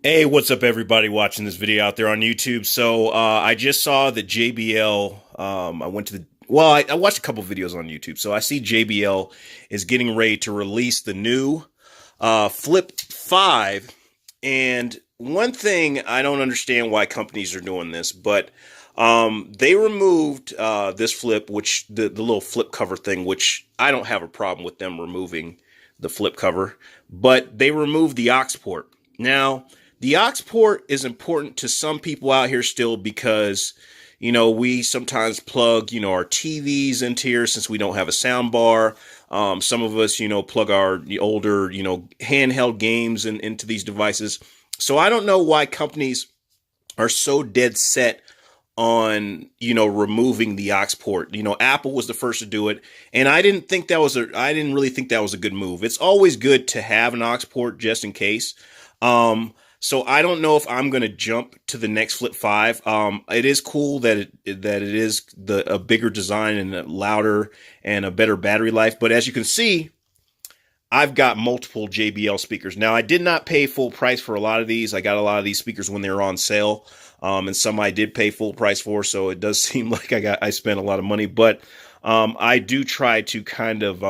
Hey, what's up, everybody watching this video out there on YouTube? I just saw that JBL. I went to the I watched a couple videos on YouTube. So I see JBL is getting ready to release the new Flip 5. And one thing I don't understand why companies are doing this, but they removed this flip, which the little flip cover thing, which I don't have a problem with them removing the flip cover, but they removed the aux port. Now, the aux port is important to some people out here still because, we sometimes plug, our TVs into here since we don't have a sound bar. Some of us, plug our older, handheld games into these devices. So I don't know why companies are so dead set on removing the aux port. Apple was the first to do it, and I didn't really think that was a good move. It's always good to have an aux port just in case. So I don't know if I'm going to jump to the next Flip 5. It is cool that it is a bigger design and a louder and a better battery life, but as you can see, I've got multiple JBL speakers. Now, I did not pay full price for a lot of these. I got a lot of these speakers when they were on sale, and some I did pay full price for, so it does seem like I spent a lot of money. But I do try to kind of,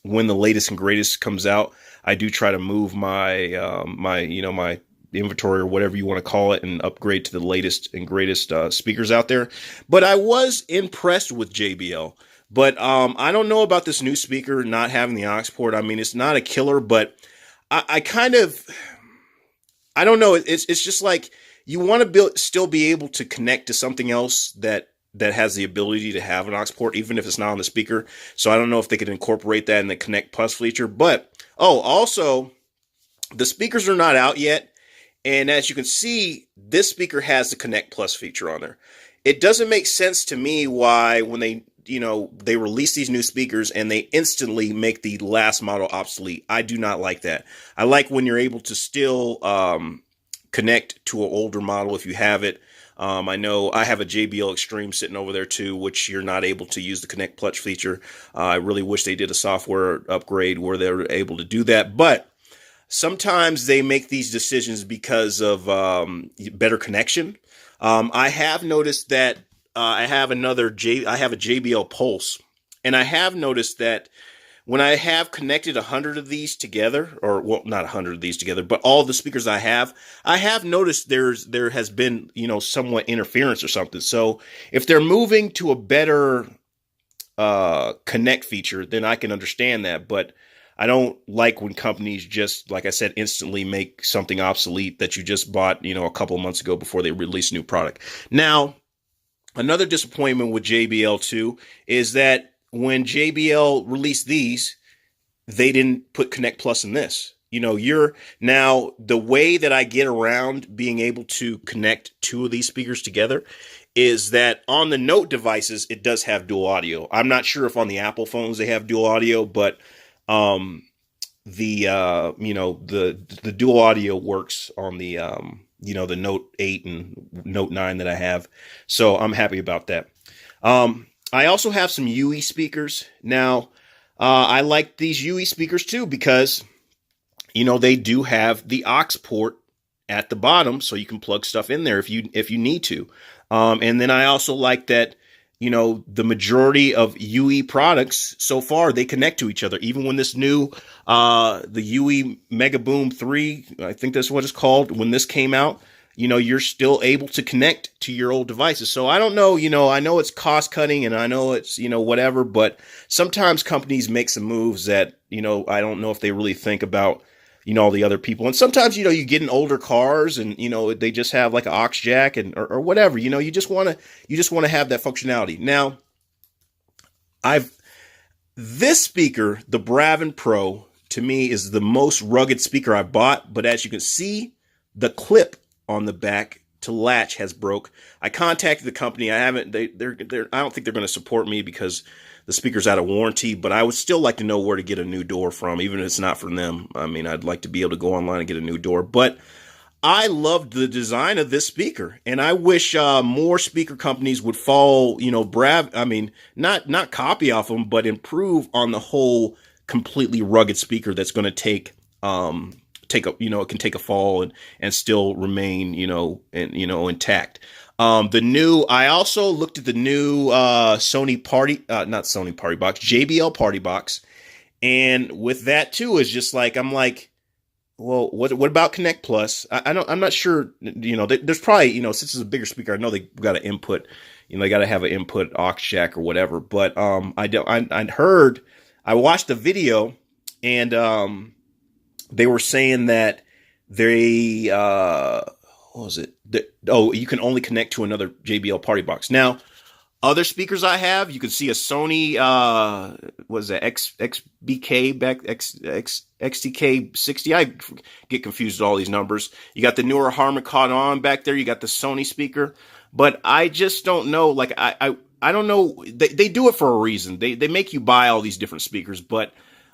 when the latest and greatest comes out, I do try to move my my inventory or whatever you want to call it and upgrade to the latest and greatest speakers out there. But I was impressed with JBL. But I don't know about this new speaker not having the aux port. I mean, it's not a killer, but I kind of, I don't know. It's just like you want to still be able to connect to something else that has the ability to have an aux port, even if it's not on the speaker. So I don't know if they could incorporate that in the Connect Plus feature. But also the speakers are not out yet, and as you can see, this speaker has the Connect Plus feature on there. It doesn't make sense to me why when they release these new speakers and they instantly make the last model obsolete. I do not like that. I like when you're able to still connect to an older model if you have it. I know I have a JBL Extreme sitting over there too, which you're not able to use the Connect Plus feature. I really wish they did a software upgrade where they're able to do that, but sometimes they make these decisions because of better connection. I have noticed that I have a JBL Pulse, and I have noticed that when I have connected 100 of these together, or well, not 100 of these together, but all the speakers I have noticed there has been, somewhat interference or something. So if they're moving to a better connect feature, then I can understand that. But I don't like when companies just, like I said, instantly make something obsolete that you just bought, a couple of months ago before they release a new product. Now, another disappointment with JBL too is that when JBL released these, they didn't put Connect Plus in this. You're now the way that I get around being able to connect two of these speakers together is that on the Note devices, it does have dual audio. I'm not sure if on the Apple phones they have dual audio, but the dual audio works on the the Note 8 and Note 9 that I have. So I'm happy about that. I also have some UE speakers. Now, I like these UE speakers too because, they do have the aux port at the bottom, so you can plug stuff in there if you need to. And then I also like that, the majority of UE products so far, they connect to each other. Even when this new, the UE Mega Boom 3, I think that's what it's called, when this came out, you're still able to connect to your old devices. So I don't know, I know it's cost cutting and I know it's, whatever, but sometimes companies make some moves that, I don't know if they really think about, all the other people. And sometimes, you get in older cars and, they just have like an aux jack or whatever, you just want to have that functionality. Now, this speaker, the Bravin Pro, to me is the most rugged speaker I've bought. But as you can see, the clip on the back to latch has broke. I contacted the company. I haven't, I don't think they're going to support me because the speaker's out of warranty, but I would still like to know where to get a new door from, even if it's not from them. I mean, I'd like to be able to go online and get a new door, but I loved the design of this speaker, and I wish more speaker companies would follow, not copy off them, but improve on the whole completely rugged speaker that's going to take take a, it can take a fall and still remain, intact. I also looked at the new Sony party, not Sony party box, JBL party box. And with that too, is just like, I'm like, well, what about Connect Plus? I'm not sure, there's probably, since it's a bigger speaker, I know they've got to input, they got to have an input aux jack or whatever. But I watched the video, and they were saying that they, what was it? You can only connect to another JBL party box. Now, other speakers I have, you can see a Sony, was it XBK XTK 60? I get confused with all these numbers. You got the newer Harman Kardon back there. You got the Sony speaker, but I just don't know. Like I don't know. They do it for a reason. They make you buy all these different speakers, but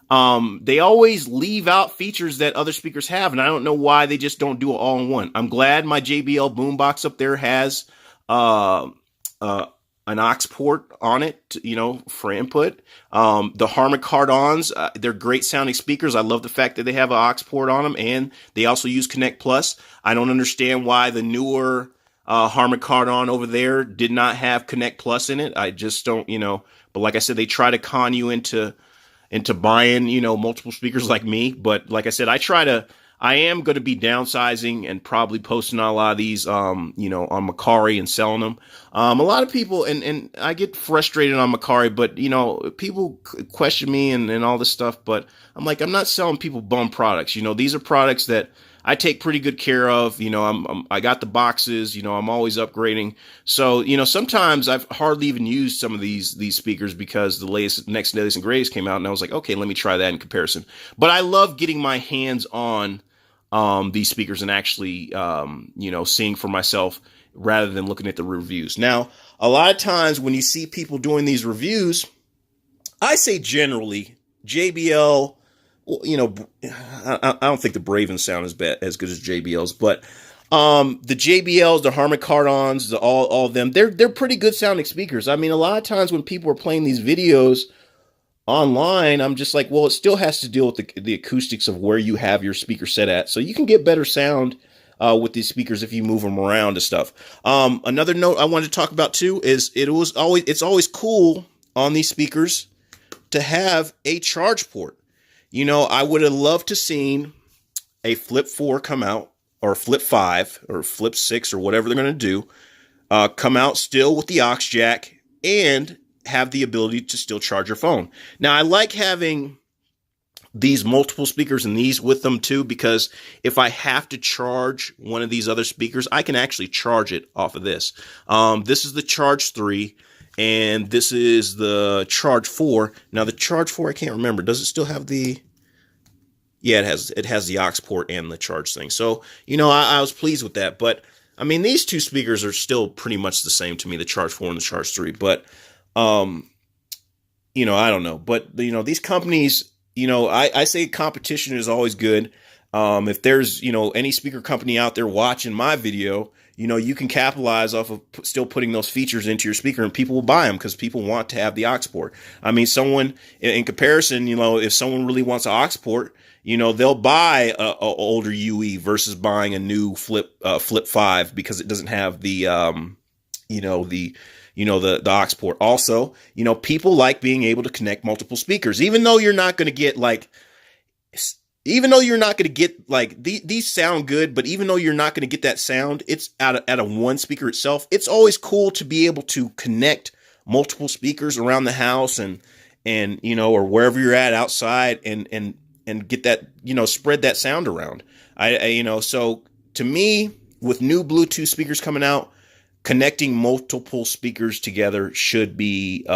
they always leave out features that other speakers have, and I don't know why they just don't do it all in one. I'm glad my JBL boombox up there has an aux port on it, for input. The Harman Kardons, they're great sounding speakers. I love the fact that they have an aux port on them, and they also use Connect Plus. I don't understand why the newer Harman Kardon over there did not have Connect Plus in it. I just don't, but like I said, they try to con you into buying, multiple speakers like me. But like I said, I am going to be downsizing and probably posting a lot of these, on Mercari and selling them. A lot of people, and I get frustrated on Mercari, but, people question me and all this stuff, but I'm like, I'm not selling people bum products. These are products that I take pretty good care of. I got the boxes, I'm always upgrading. So, sometimes I've hardly even used some of these speakers because the next and greatest came out, and I was like, okay, let me try that in comparison. But I love getting my hands on these speakers and actually, seeing for myself rather than looking at the reviews. Now, a lot of times when you see people doing these reviews, I say generally JBL, I don't think the Braven sound is as good as JBL's, but the JBLs, the Harman Kardons, all of them, they're pretty good sounding speakers. I mean, a lot of times when people are playing these videos online, I'm just like, well, it still has to deal with the acoustics of where you have your speaker set at. So you can get better sound with these speakers if you move them around and stuff. Another note I wanted to talk about too is it's always cool on these speakers to have a charge port. I would have loved to seen a Flip 4 come out, or Flip 5 or Flip 6 or whatever they're going to do, come out still with the aux jack and have the ability to still charge your phone. Now, I like having these multiple speakers and these with them too, because if I have to charge one of these other speakers, I can actually charge it off of this. This is the Charge 3, and this is the Charge 4. Now, the Charge 4, I can't remember. Does it still have the... Yeah, it has the aux port and the charge thing. So, I was pleased with that. But, I mean, these two speakers are still pretty much the same to me, the Charge 4 and the Charge 3. But, I don't know. But, these companies, I say competition is always good. If there's, any speaker company out there watching my video, you can capitalize off of still putting those features into your speaker, and people will buy them because people want to have the aux port. I mean, someone in comparison, if someone really wants an aux port, they'll buy a older UE versus buying a new Flip 5 because it doesn't have the, the aux port. Also, people like being able to connect multiple speakers, even though you're not going to get these sound good, but even though you're not going to get that sound, it's out of one speaker itself. It's always cool to be able to connect multiple speakers around the house and or wherever you're at outside and get that, spread that sound around. So to me, with new Bluetooth speakers coming out, connecting multiple speakers together should be,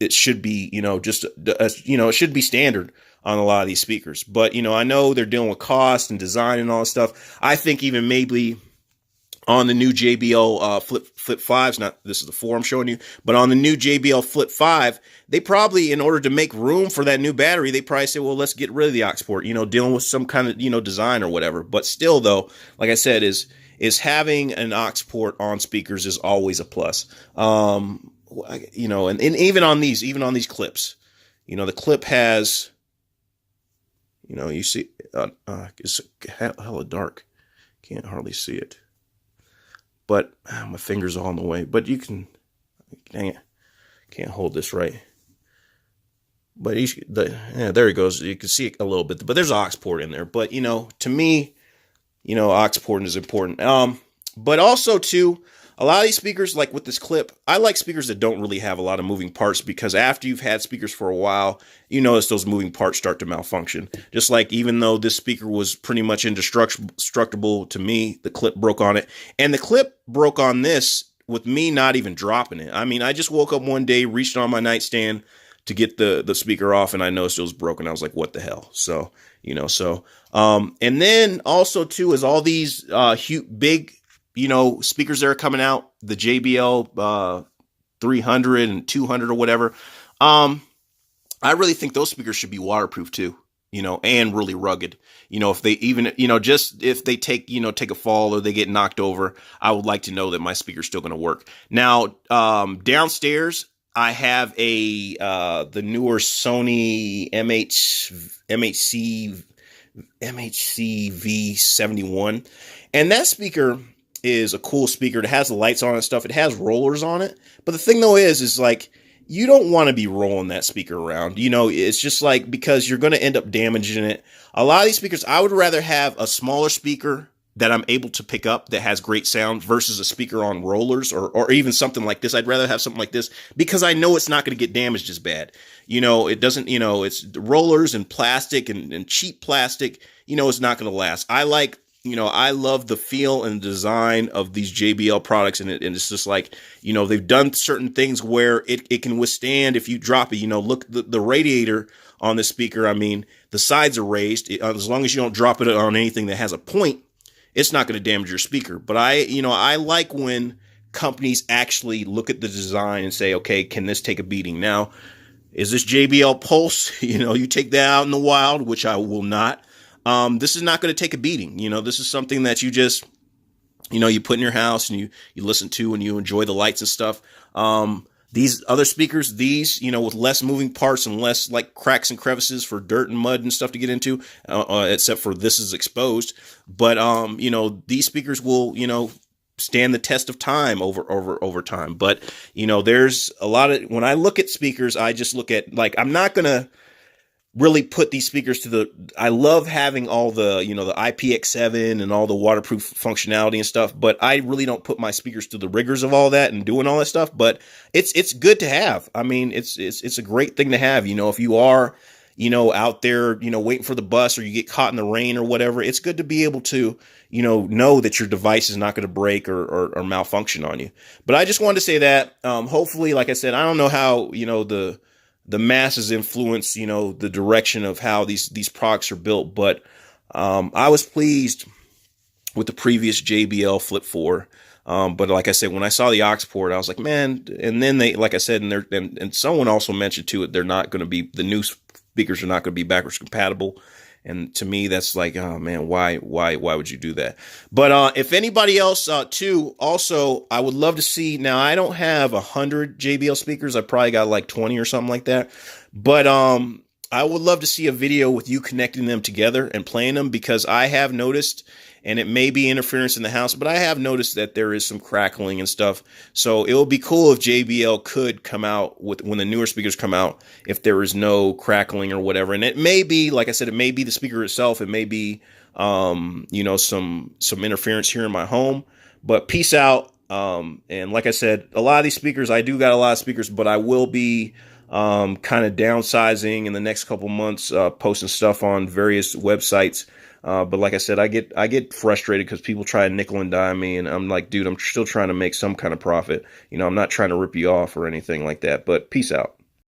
it should be, it should be standard on a lot of these speakers. But, I know they're dealing with cost and design and all this stuff. I think even maybe on the new JBL Flip 5s, this is the 4 I'm showing you, but on the new JBL Flip 5, they probably, in order to make room for that new battery, they probably say, well, let's get rid of the aux port, dealing with some kind of, design or whatever. But still, though, like I said, is having an aux port on speakers is always a plus. And even on these clips, the clip has, You know, you see, it's hella dark. Can't hardly see it. But my fingers all in the way. But you can, dang it, can't hold this right. But yeah, there he goes. You can see it a little bit, but there's aux port in there. But you know, to me, you know, aux port is important. But also too, a lot of these speakers, like with this clip, I like speakers that don't really have a lot of moving parts, because after you've had speakers for a while, you notice those moving parts start to malfunction. Just like, even though this speaker was pretty much indestructible to me, the clip broke on it, and the clip broke on this with me not even dropping it. I mean, I just woke up one day, reached on my nightstand to get the speaker off, and I noticed it was broken. I was like, what the hell? So, you know, and then also too is all these huge, big, you know, speakers that are coming out, the JBL 300 and 200 or whatever. I really think those speakers should be waterproof too, you know, and really rugged. You know, if they even, you know, just if they take a fall or they get knocked over, I would like to know that my speaker's still going to work. Now, downstairs, I have the newer Sony MHC V71, and that speaker is a cool speaker. It has the lights on and stuff. It has rollers on it. But the thing though is like, you don't want to be rolling that speaker around. You know, it's just like, because you're going to end up damaging it. A lot of these speakers, I would rather have a smaller speaker that I'm able to pick up that has great sound versus a speaker on rollers, or even something like this. I'd rather have something like this, because I know it's not going to get damaged as bad. You know, it doesn't, you know, it's rollers and plastic and cheap plastic, you know, it's not going to last. I love the feel and design of these JBL products, and it's just like, you know, they've done certain things where it can withstand if you drop it. You know, look, the radiator on this speaker, I mean, the sides are raised. As long as you don't drop it on anything that has a point, it's not going to damage your speaker. But I like when companies actually look at the design and say, okay, can this take a beating? Now, is this JBL Pulse? You know, you take that out in the wild, which I will not. This is not going to take a beating. You know, this is something that you just, you know, you put in your house and you listen to, and you enjoy the lights and stuff. These other speakers, you know, with less moving parts and less like cracks and crevices for dirt and mud and stuff to get into, except for this is exposed. But, you know, these speakers will, you know, stand the test of time over time. But, you know, there's a lot of, when I look at speakers, I just look at, like, I'm not going to really put these speakers to I love having all the, you know, the IPX7 and all the waterproof functionality and stuff, but I really don't put my speakers to the rigors of all that and doing all that stuff. But it's good to have. I mean, it's a great thing to have. You know, if you are, you know, out there, you know, waiting for the bus, or you get caught in the rain or whatever, it's good to be able to, you know that your device is not going to break or malfunction on you. But I just wanted to say that, hopefully, like I said, I don't know how, you know, the masses influence, you know, the direction of how these products are built. But I was pleased with the previous JBL Flip 4. But like I said, when I saw the aux port, I was like, man. And then they, like I said, and someone also mentioned too, they're not going to be, the new speakers are not going to be backwards compatible. And to me, that's like, oh man, why would you do that? But if anybody else too, also, I would love to see. Now, I don't have 100 JBL speakers. I probably got like 20 or something like that. But I would love to see a video with you connecting them together and playing them, because I have noticed, and it may be interference in the house, but I have noticed that there is some crackling and stuff. So it would be cool if JBL could come out with, when the newer speakers come out, if there is no crackling or whatever. And it may be, like I said, it may be the speaker itself. It may be, you know, some interference here in my home. But peace out. And like I said, a lot of these speakers, I do got a lot of speakers, but I will be kind of downsizing in the next couple months, posting stuff on various websites. But like I said, I get frustrated because people try to nickel and dime me, and I'm like, dude, I'm still trying to make some kind of profit. You know, I'm not trying to rip you off or anything like that. But peace out.